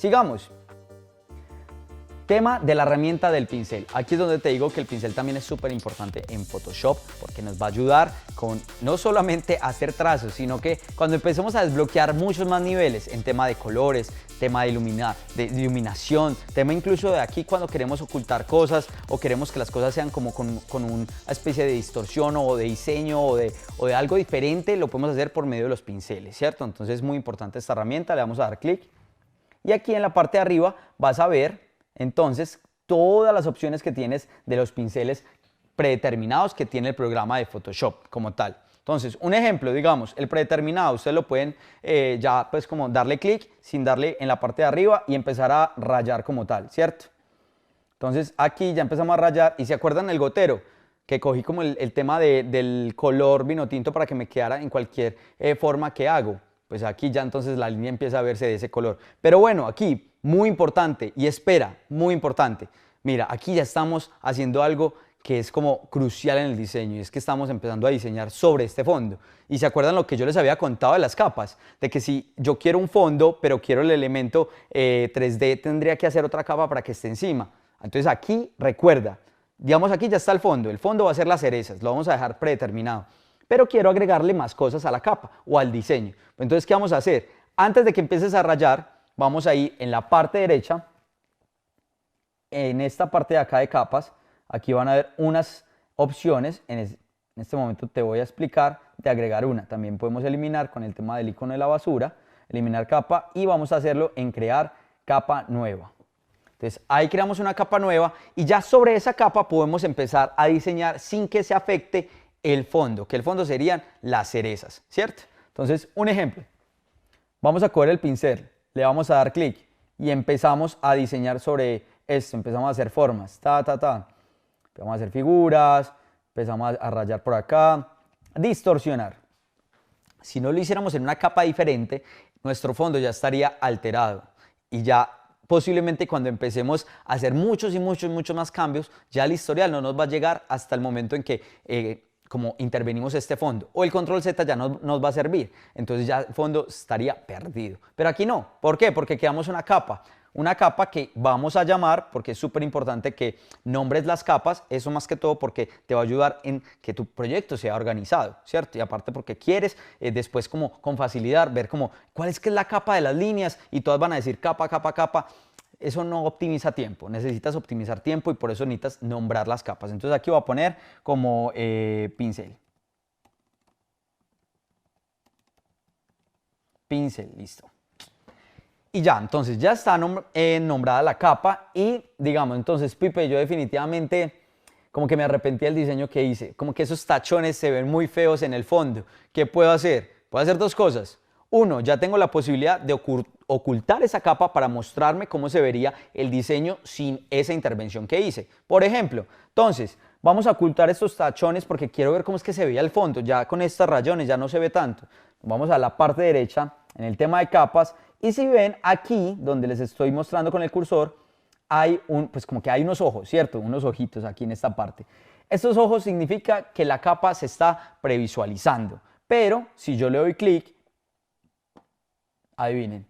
Sigamos. Tema de la herramienta del pincel. Aquí es donde te digo que el pincel también es súper importante en Photoshop porque nos va a ayudar con no solamente a hacer trazos, sino que cuando empecemos a desbloquear muchos más niveles en tema de colores, tema de iluminación, tema incluso de aquí cuando queremos ocultar cosas o queremos que las cosas sean como con una especie de distorsión o de diseño o de algo diferente, lo podemos hacer por medio de los pinceles, ¿cierto? Entonces es muy importante esta herramienta, le vamos a dar clic y aquí en la parte de arriba vas a ver entonces todas las opciones que tienes de los pinceles predeterminados que tiene el programa de Photoshop como tal. Entonces, un ejemplo, digamos, el predeterminado, ustedes lo pueden ya pues como darle clic sin darle en la parte de arriba y empezar a rayar como tal, ¿cierto? Entonces aquí ya empezamos a rayar y ¿se acuerdan el gotero? Que cogí como el tema del color vino tinto para que me quedara en cualquier forma que hago. Pues aquí ya entonces la línea empieza a verse de ese color. Pero bueno, aquí, muy importante, y espera, muy importante. Mira, aquí ya estamos haciendo algo que es como crucial en el diseño, y es que estamos empezando a diseñar sobre este fondo. Y se acuerdan lo que yo les había contado de las capas, de que si yo quiero un fondo, pero quiero el elemento 3D, tendría que hacer otra capa para que esté encima. Entonces aquí, recuerda, digamos aquí ya está el fondo va a ser las cerezas, lo vamos a dejar predeterminado. Pero quiero agregarle más cosas a la capa o al diseño. Entonces, ¿qué vamos a hacer? Antes de que empieces a rayar, vamos a ir en la parte derecha, en esta parte de acá de capas, aquí van a ver unas opciones, en este momento te voy a explicar de agregar una. También podemos eliminar con el tema del icono de la basura, eliminar capa y vamos a hacerlo en crear capa nueva. Entonces ahí creamos una capa nueva y ya sobre esa capa podemos empezar a diseñar sin que se afecte el fondo, que el fondo serían las cerezas, ¿cierto? Entonces, un ejemplo. Vamos a coger el pincel, le vamos a dar clic y empezamos a diseñar sobre esto, empezamos a hacer formas, empezamos a hacer figuras, empezamos a rayar por acá, distorsionar. Si no lo hiciéramos en una capa diferente, nuestro fondo ya estaría alterado y ya posiblemente cuando empecemos a hacer muchos más cambios, ya el historial no nos va a llegar hasta el momento en que como intervenimos este fondo o el control Z ya no nos va a servir, entonces ya el fondo estaría perdido. Pero aquí no, ¿por qué? Porque creamos una capa que vamos a llamar, porque es súper importante que nombres las capas, eso más que todo porque te va a ayudar en que tu proyecto sea organizado, ¿cierto? Y aparte porque quieres después como con facilidad ver como cuál es que es la capa de las líneas y todas van a decir capa, eso no optimiza tiempo, necesitas optimizar tiempo y por eso necesitas nombrar las capas. Entonces aquí voy a poner como pincel, listo. Y ya, entonces ya está nombrada la capa y digamos, entonces Pipe, yo definitivamente como que me arrepentí del diseño que hice, como que esos tachones se ven muy feos en el fondo. ¿Qué puedo hacer? Puedo hacer dos cosas. Uno, ya tengo la posibilidad de ocultar esa capa para mostrarme cómo se vería el diseño sin esa intervención que hice. Por ejemplo, entonces, vamos a ocultar estos tachones porque quiero ver cómo es que se veía el fondo. Ya con estos rayones ya no se ve tanto. Vamos a la parte derecha, en el tema de capas, y si ven aquí, donde les estoy mostrando con el cursor, hay pues como que hay unos ojos, ¿cierto? Unos ojitos aquí en esta parte. Estos ojos significa que la capa se está previsualizando. Pero si yo le doy clic, adivinen,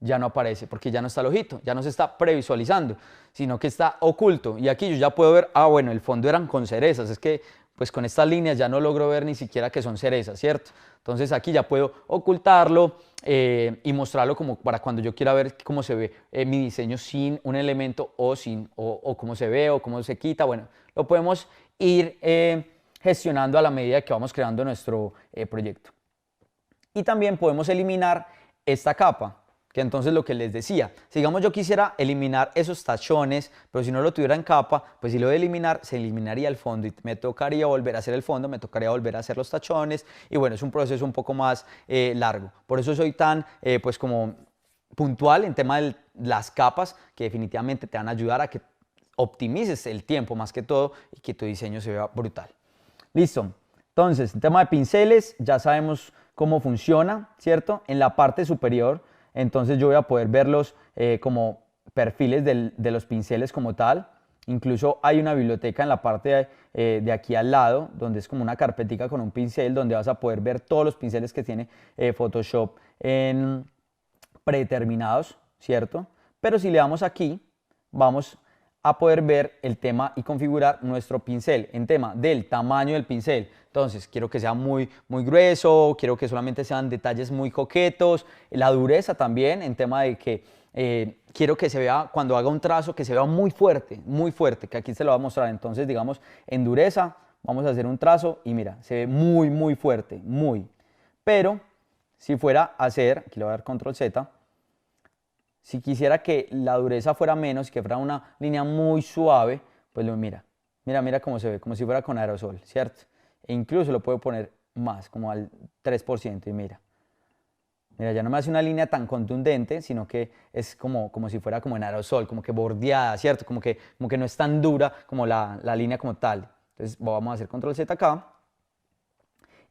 ya no aparece porque ya no está el ojito, ya no se está previsualizando, sino que está oculto. Y aquí yo ya puedo ver, bueno, el fondo eran con cerezas, es que pues con estas líneas ya no logro ver ni siquiera que son cerezas, ¿cierto? Entonces aquí ya puedo ocultarlo y mostrarlo como para cuando yo quiera ver cómo se ve mi diseño sin un elemento o cómo se ve o cómo se quita. Bueno, lo podemos ir gestionando a la medida que vamos creando nuestro proyecto. Y también podemos eliminar esta capa, que entonces lo que les decía, si digamos yo quisiera eliminar esos tachones, pero si no lo tuviera en capa, pues si lo de eliminar, se eliminaría el fondo y me tocaría volver a hacer el fondo, me tocaría volver a hacer los tachones y bueno, es un proceso un poco más largo. Por eso soy tan pues como puntual en tema de las capas que definitivamente te van a ayudar a que optimices el tiempo más que todo y que tu diseño se vea brutal. Listo, entonces en tema de pinceles ya sabemos cómo funciona, ¿cierto? En la parte superior, entonces yo voy a poder verlos como perfiles de los pinceles como tal. Incluso hay una biblioteca en la parte de aquí al lado, donde es como una carpetica con un pincel, donde vas a poder ver todos los pinceles que tiene Photoshop predeterminados, ¿cierto? Pero si le damos aquí, vamos a poder ver el tema y configurar nuestro pincel en tema del tamaño del pincel. Entonces, quiero que sea muy grueso, quiero que solamente sean detalles muy coquetos, la dureza también en tema de que quiero que se vea, cuando haga un trazo, que se vea muy fuerte, que aquí se lo voy a mostrar. Entonces, digamos, en dureza, vamos a hacer un trazo y mira, se ve muy fuerte, Pero, si fuera a hacer, aquí le voy a dar control Z, si quisiera que la dureza fuera menos, que fuera una línea muy suave, pues mira cómo se ve, como si fuera con aerosol, ¿cierto? E incluso lo puedo poner más, como al 3% y mira, ya no me hace una línea tan contundente, sino que es como si fuera como en aerosol, como que bordeada, ¿cierto? Como que no es tan dura como la línea como tal. Entonces vamos a hacer control Z acá.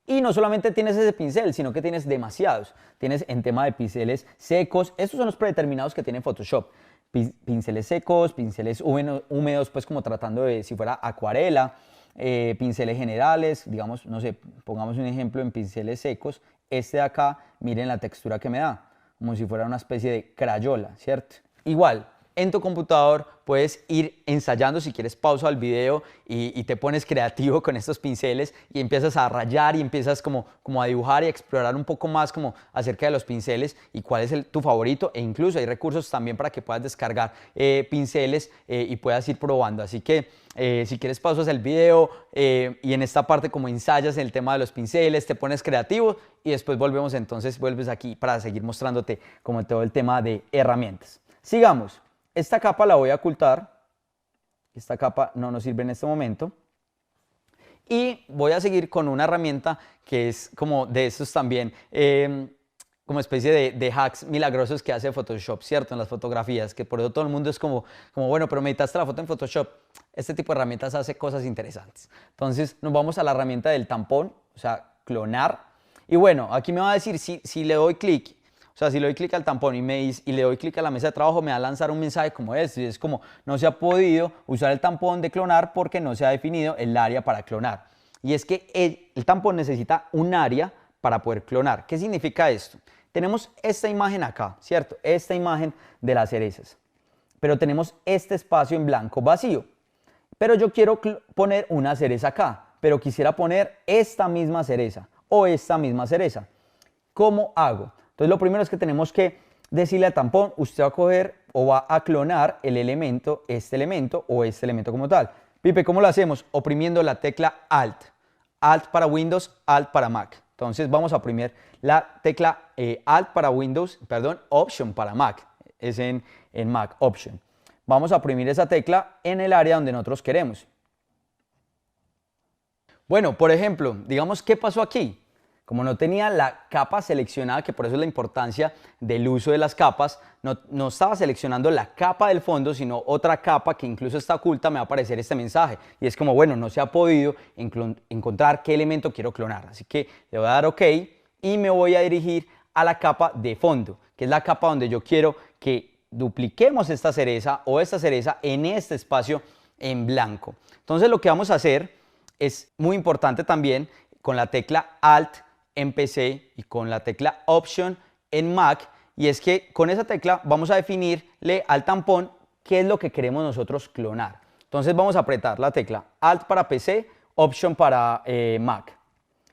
Y no solamente tienes ese pincel, sino que tienes demasiados. Tienes en tema de pinceles secos, estos son los predeterminados que tiene Photoshop. Pinceles secos, pinceles húmedos, pues como tratando de si fuera acuarela, pinceles generales, digamos, no sé, pongamos un ejemplo en pinceles secos. Este de acá, miren la textura que me da, como si fuera una especie de crayola, ¿cierto? Igual, en tu computador puedes ir ensayando, si quieres pausa al video y te pones creativo con estos pinceles y empiezas a rayar y empiezas como a dibujar y a explorar un poco más como acerca de los pinceles y cuál es tu favorito, e incluso hay recursos también para que puedas descargar pinceles y puedas ir probando. Así que si quieres pausas el video y en esta parte como ensayas en el tema de los pinceles, te pones creativo y después vuelves aquí para seguir mostrándote como todo el tema de herramientas. Sigamos. Esta capa la voy a ocultar, esta capa no nos sirve en este momento, y voy a seguir con una herramienta que es como de estos también, como especie de hacks milagrosos que hace Photoshop, ¿cierto? En las fotografías, que por eso todo el mundo es como bueno, pero me editaste la foto en Photoshop. Este tipo de herramientas hace cosas interesantes. Entonces nos vamos a la herramienta del tampón, o sea, clonar, y bueno, aquí me va a decir si le doy clic. O sea, si le doy clic al tampón y le doy clic a la mesa de trabajo, me va a lanzar un mensaje como este. Y es como, no se ha podido usar el tampón de clonar porque no se ha definido el área para clonar. Y es que el tampón necesita un área para poder clonar. ¿Qué significa esto? Tenemos esta imagen acá, ¿cierto? Esta imagen de las cerezas. Pero tenemos este espacio en blanco vacío. Pero yo quiero poner una cereza acá, pero quisiera poner esta misma cereza o esta misma cereza. ¿Cómo hago? Entonces lo primero es que tenemos que decirle al tampón, usted va a coger o va a clonar el elemento, este elemento o este elemento como tal. Pipe, ¿cómo lo hacemos? Oprimiendo la tecla Alt. Alt para Windows, Alt para Mac. Entonces vamos a oprimir la tecla Alt para Windows, perdón, Option para Mac. Es en Mac, Option. Vamos a oprimir esa tecla en el área donde nosotros queremos. Bueno, por ejemplo, digamos, ¿qué pasó aquí? Como no tenía la capa seleccionada, que por eso es la importancia del uso de las capas, no estaba seleccionando la capa del fondo, sino otra capa que incluso está oculta, me va a aparecer este mensaje. Y es como, bueno, no se ha podido encontrar qué elemento quiero clonar. Así que le voy a dar OK y me voy a dirigir a la capa de fondo, que es la capa donde yo quiero que dupliquemos esta cereza o esta cereza en este espacio en blanco. Entonces lo que vamos a hacer es muy importante también con la tecla Alt en PC y con la tecla Option en Mac, y es que con esa tecla vamos a definirle al tampón qué es lo que queremos nosotros clonar. Entonces vamos a apretar la tecla Alt para PC, Option para Mac.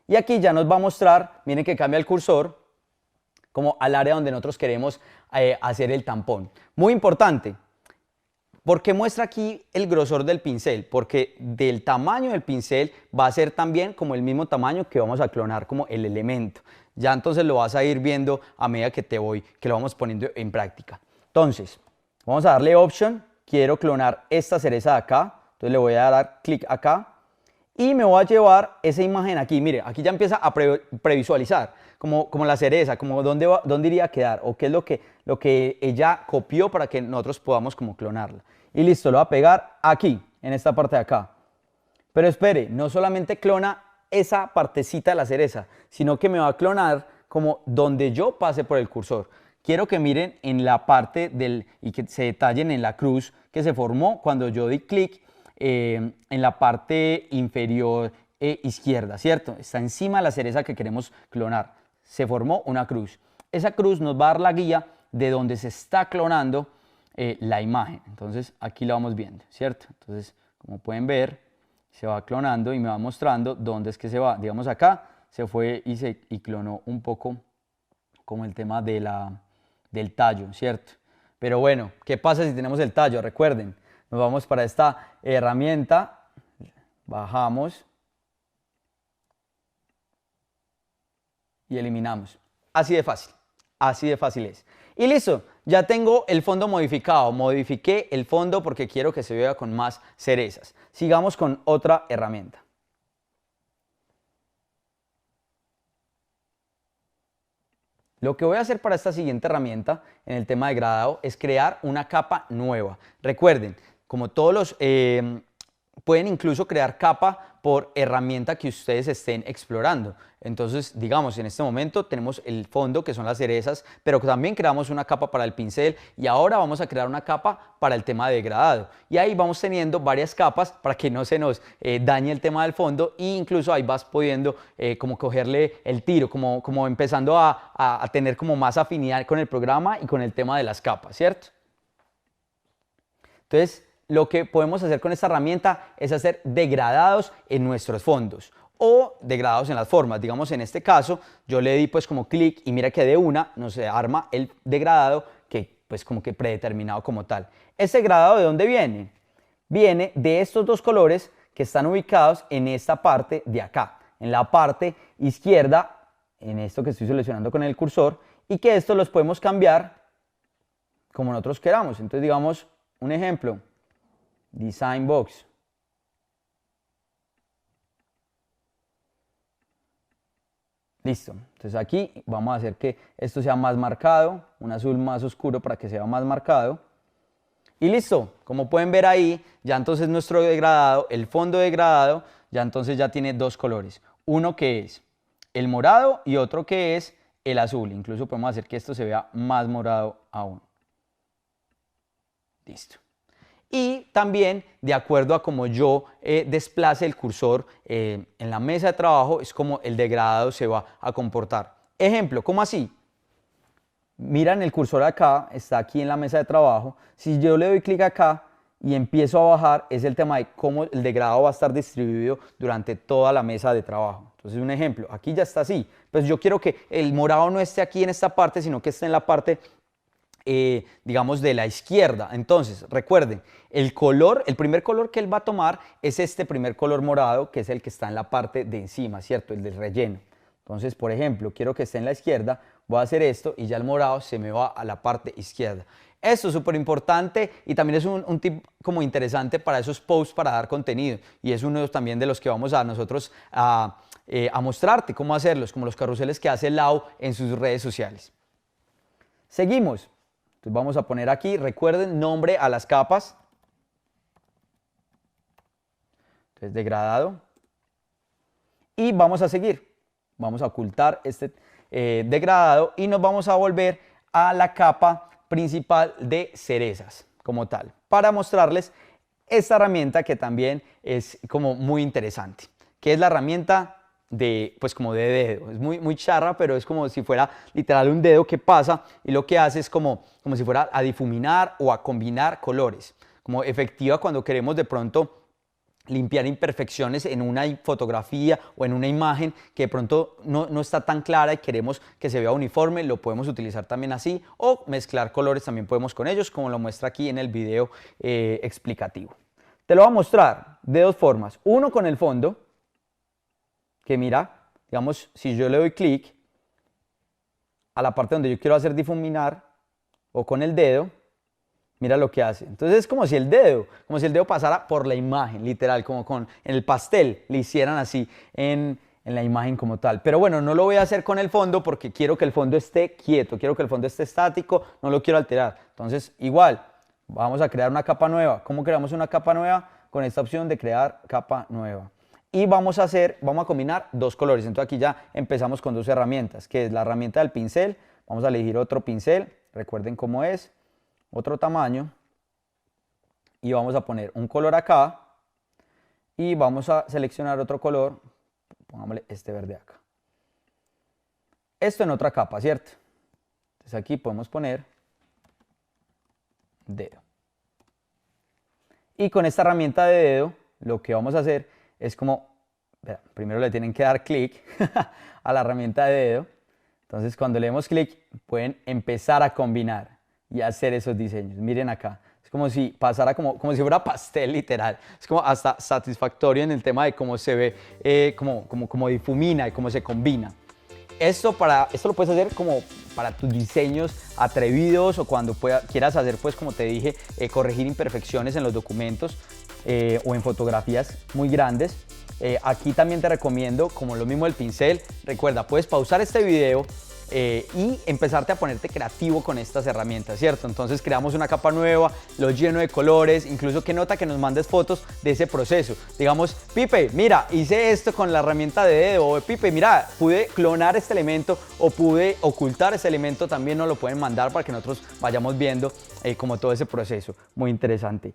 Y aquí ya nos va a mostrar, miren que cambia el cursor, como al área donde nosotros queremos hacer el tampón. Muy importante. ¿Por qué muestra aquí el grosor del pincel? Porque del tamaño del pincel va a ser también como el mismo tamaño que vamos a clonar como el elemento. Ya entonces lo vas a ir viendo a medida que lo vamos poniendo en práctica. Entonces, vamos a darle Option. Quiero clonar esta cereza de acá. Entonces le voy a dar clic acá y me voy a llevar esa imagen aquí. Mire, aquí ya empieza a previsualizar como la cereza, como dónde iría a quedar o qué es lo que ella copió para que nosotros podamos como clonarla. Y listo, lo voy a pegar aquí, en esta parte de acá. Pero espere, no solamente clona esa partecita de la cereza, sino que me va a clonar como donde yo pase por el cursor. Quiero que miren en la parte y que se detallen en la cruz que se formó cuando yo di clic en la parte inferior izquierda, ¿cierto? Está encima de la cereza que queremos clonar. Se formó una cruz. Esa cruz nos va a dar la guía de donde se está clonando la imagen. Entonces aquí lo vamos viendo, ¿cierto? Entonces, como pueden ver, se va clonando y me va mostrando dónde es que se va. Digamos acá se fue y clonó un poco como el tema del tallo, ¿cierto? Pero bueno, ¿qué pasa si tenemos el tallo? Recuerden, nos vamos para esta herramienta, bajamos y eliminamos. Así de fácil es. Y listo, ya tengo el fondo modificado. Modifiqué el fondo porque quiero que se vea con más cerezas. Sigamos con otra herramienta. Lo que voy a hacer para esta siguiente herramienta en el tema de degradado es crear una capa nueva. Recuerden, como todos los... pueden incluso crear capa por herramienta que ustedes estén explorando. Entonces, digamos, en este momento tenemos el fondo, que son las cerezas, pero también creamos una capa para el pincel y ahora vamos a crear una capa para el tema de degradado. Y ahí vamos teniendo varias capas para que no se nos dañe el tema del fondo e incluso ahí vas pudiendo como cogerle el tiro, como empezando a tener como más afinidad con el programa y con el tema de las capas, ¿cierto? Entonces, lo que podemos hacer con esta herramienta es hacer degradados en nuestros fondos o degradados en las formas. Digamos, en este caso, yo le di pues como clic y mira que de una nos arma el degradado que pues como que predeterminado como tal. ¿Este degradado de dónde viene? Viene de estos dos colores que están ubicados en esta parte de acá, en la parte izquierda, en esto que estoy seleccionando con el cursor, y que estos los podemos cambiar como nosotros queramos. Entonces, digamos, un ejemplo. Design Box. Listo. Entonces aquí vamos a hacer que esto sea más marcado, un azul más oscuro para que sea más marcado. Y listo. Como pueden ver ahí, ya entonces nuestro degradado, el fondo degradado, ya entonces ya tiene dos colores. Uno que es el morado y otro que es el azul. Incluso podemos hacer que esto se vea más morado aún. Listo. Y también, de acuerdo a cómo yo desplace el cursor en la mesa de trabajo, es como el degradado se va a comportar. Ejemplo, ¿cómo así? Miran el cursor acá, está aquí en la mesa de trabajo. Si yo le doy clic acá y empiezo a bajar, es el tema de cómo el degradado va a estar distribuido durante toda la mesa de trabajo. Entonces, un ejemplo, aquí ya está así. Pues yo quiero que el morado no esté aquí en esta parte, sino que esté en la parte digamos, de la izquierda. Entonces, recuerden, el primer color que él va a tomar es este primer color morado, que es el que está en la parte de encima, ¿cierto? El del relleno. Entonces, por ejemplo, quiero que esté en la izquierda, voy a hacer esto y ya el morado se me va a la parte izquierda. Esto es súper importante y también es un tip como interesante para esos posts para dar contenido y es uno también de los que vamos a nosotros a mostrarte cómo hacerlos, como los carruseles que hace Lau en sus redes sociales. Seguimos. Entonces vamos a poner aquí, recuerden, nombre a las capas. Entonces degradado. Y vamos a seguir. Vamos a ocultar este degradado y nos vamos a volver a la capa principal de cerezas como tal, para mostrarles esta herramienta que también es como muy interesante, que es la herramienta pues como de dedo. Es muy charra, pero es como si fuera literal un dedo que pasa y lo que hace es como si fuera a difuminar o a combinar colores, como efectiva cuando queremos de pronto limpiar imperfecciones en una fotografía o en una imagen que de pronto no está tan clara y queremos que se vea uniforme, lo podemos utilizar también así, o mezclar colores también podemos con ellos, como lo muestra aquí en el video explicativo. Te lo voy a mostrar de dos formas. Uno con el fondo, que mira, digamos, si yo le doy clic a la parte donde yo quiero hacer difuminar, o con el dedo, mira lo que hace. Entonces es como si el dedo pasara por la imagen, literal, como en el pastel le hicieran así en la imagen como tal. Pero bueno, no lo voy a hacer con el fondo porque quiero que el fondo esté quieto, quiero que el fondo esté estático, no lo quiero alterar. Entonces igual, vamos a crear una capa nueva. ¿Cómo creamos una capa nueva? Con esta opción de crear capa nueva. Y vamos a combinar dos colores. Entonces aquí ya empezamos con dos herramientas, que es la herramienta del pincel. Vamos a elegir otro pincel, recuerden cómo es. Otro tamaño y vamos a poner un color acá y vamos a seleccionar otro color, pongámosle este verde acá. Esto en otra capa, ¿cierto? Entonces aquí podemos poner dedo. Y con esta herramienta de dedo, lo que vamos a hacer es como, primero le tienen que dar clic a la herramienta de dedo. Entonces cuando le demos clic pueden empezar a combinar y hacer esos diseños. Miren acá, es como si pasara como si fuera pastel literal. Es como hasta satisfactorio en el tema de cómo se ve, como difumina y cómo se combina. Esto lo puedes hacer como para tus diseños atrevidos o cuando quieras hacer, pues como te dije, corregir imperfecciones en los documentos o en fotografías muy grandes. Aquí también te recomiendo, como lo mismo del pincel, recuerda, puedes pausar este video y empezarte a ponerte creativo con estas herramientas, ¿cierto? Entonces creamos una capa nueva, lo lleno de colores, incluso que nota que nos mandes fotos de ese proceso. Digamos, Pipe, mira, hice esto con la herramienta de dedo, o Pipe, mira, pude clonar este elemento o pude ocultar este elemento, también nos lo pueden mandar para que nosotros vayamos viendo como todo ese proceso. Muy interesante.